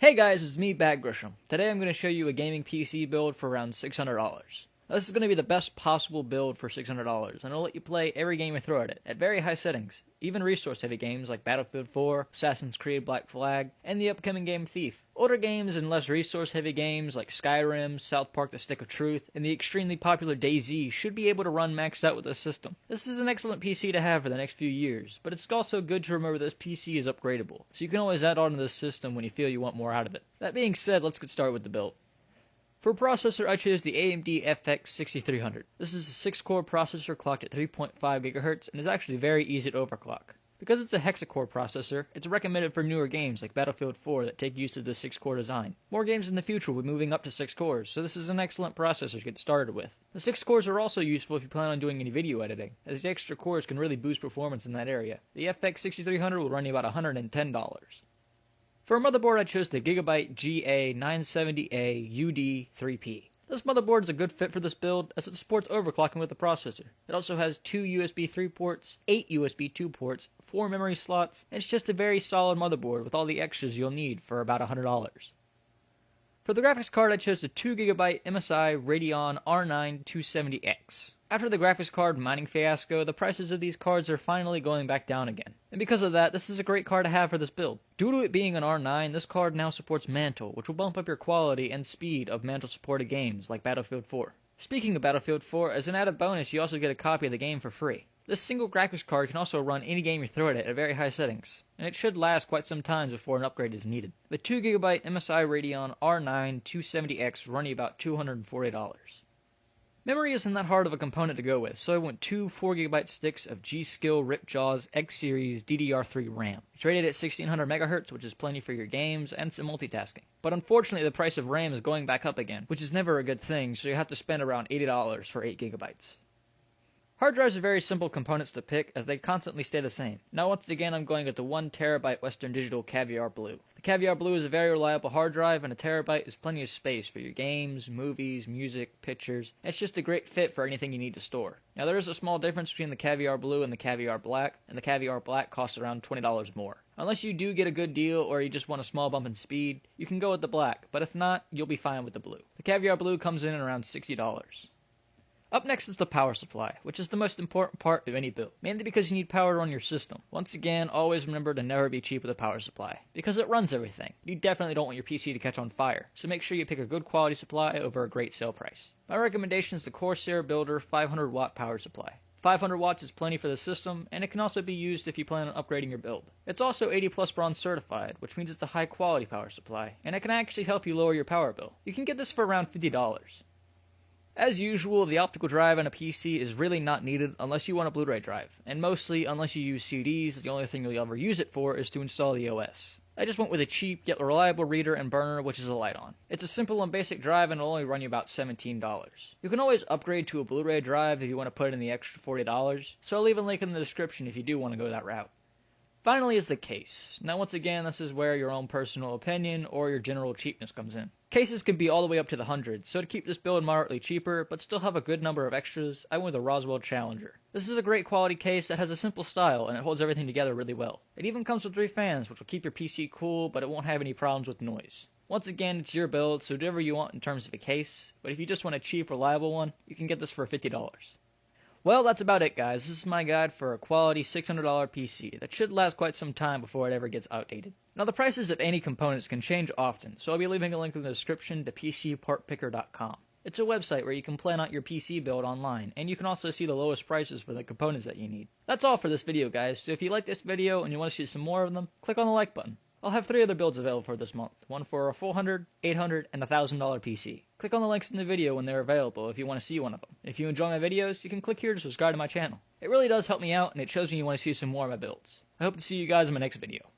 Hey guys, it's me, Bad Grisham. Today I'm going to show you a gaming PC build for around $600. Now, this is going to be the best possible build for $600, and it'll let you play every game you throw at it, at very high settings, even resource-heavy games like Battlefield 4, Assassin's Creed Black Flag, and the upcoming game Thief. Older games and less resource-heavy games like Skyrim, South Park The Stick of Truth, and the extremely popular DayZ should be able to run maxed out with this system. This is an excellent PC to have for the next few years, but it's also good to remember this PC is upgradable, so you can always add on to this system when you feel you want more out of it. That being said, let's get started with the build. For processor, I chose the AMD FX 6300. This is a 6-core processor clocked at 3.5 GHz and is actually very easy to overclock. Because it's a hexa-core processor, it's recommended for newer games like Battlefield 4 that take use of the 6-core design. More games in the future will be moving up to 6 cores, so this is an excellent processor to get started with. The 6 cores are also useful if you plan on doing any video editing, as the extra cores can really boost performance in that area. The FX 6300 will run you about $110. For a motherboard, I chose the Gigabyte GA970A UD3P. This motherboard is a good fit for this build, as it supports overclocking with the processor. It also has 2 USB 3 ports, 8 USB 2 ports, 4 memory slots, and it's just a very solid motherboard with all the extras you'll need for about $100. For the graphics card, I chose the 2GB MSI Radeon R9 270X. After the graphics card mining fiasco, the prices of these cards are finally going back down again. And because of that, this is a great card to have for this build. Due to it being an R9, this card now supports Mantle, which will bump up your quality and speed of Mantle-supported games like Battlefield 4. Speaking of Battlefield 4, as an added bonus, you also get a copy of the game for free. This single graphics card can also run any game you throw at it at very high settings, and it should last quite some time before an upgrade is needed. The 2GB MSI Radeon R9 270X run you about $240. Memory isn't that hard of a component to go with, so I went 2 4GB sticks of G.Skill Ripjaws X-Series DDR3 RAM. It's rated at 1600 MHz, which is plenty for your games and some multitasking. But unfortunately, the price of RAM is going back up again, which is never a good thing, so you have to spend around $80 for 8GB. Hard drives are very simple components to pick, as they constantly stay the same. Now once again, I'm going with the 1TB Western Digital Caviar Blue. The Caviar Blue is a very reliable hard drive, and a terabyte is plenty of space for your games, movies, music, pictures. It's just a great fit for anything you need to store. Now there is a small difference between the Caviar Blue and the Caviar Black, and the Caviar Black costs around $20 more. Unless you do get a good deal or you just want a small bump in speed, you can go with the black, but if not, you'll be fine with the blue. The Caviar Blue comes in at around $60. Up next is the power supply, which is the most important part of any build, mainly because you need power to run your system. Once again, always remember to never be cheap with a power supply, because it runs everything. You definitely don't want your PC to catch on fire, so make sure you pick a good quality supply over a great sale price. My recommendation is the Corsair Builder 500 watt power supply. 500 watts is plenty for the system, and it can also be used if you plan on upgrading your build. It's also 80 plus bronze certified, which means it's a high quality power supply, and it can actually help you lower your power bill. You can get this for around $50. As usual, the optical drive on a PC is really not needed unless you want a Blu-ray drive, and mostly, unless you use CDs, the only thing you'll ever use it for is to install the OS. I just went with a cheap yet reliable reader and burner, which is a Lite-On. It's a simple and basic drive and it'll only run you about $17. You can always upgrade to a Blu-ray drive if you want to put in the extra $40, so I'll leave a link in the description if you do want to go that route. Finally is the case. Now once again, this is where your own personal opinion or your general cheapness comes in. Cases can be all the way up to the hundreds, so to keep this build moderately cheaper, but still have a good number of extras, I went with a Roswell Challenger. This is a great quality case that has a simple style, and it holds everything together really well. It even comes with 3 fans, which will keep your PC cool, but it won't have any problems with noise. Once again, it's your build, so do whatever you want in terms of a case, but if you just want a cheap, reliable one, you can get this for $50. Well, that's about it, guys. This is my guide for a quality $600 PC that should last quite some time before it ever gets outdated. Now, the prices of any components can change often, so I'll be leaving a link in the description to PCPartPicker.com. It's a website where you can plan out your PC build online, and you can also see the lowest prices for the components that you need. That's all for this video, guys, so if you like this video and you want to see some more of them, click on the like button. I'll have 3 other builds available for this month, one for a $400, $800, and $1,000 PC. Click on the links in the video when they're available if you want to see one of them. If you enjoy my videos, you can click here to subscribe to my channel. It really does help me out, and it shows me you want to see some more of my builds. I hope to see you guys in my next video.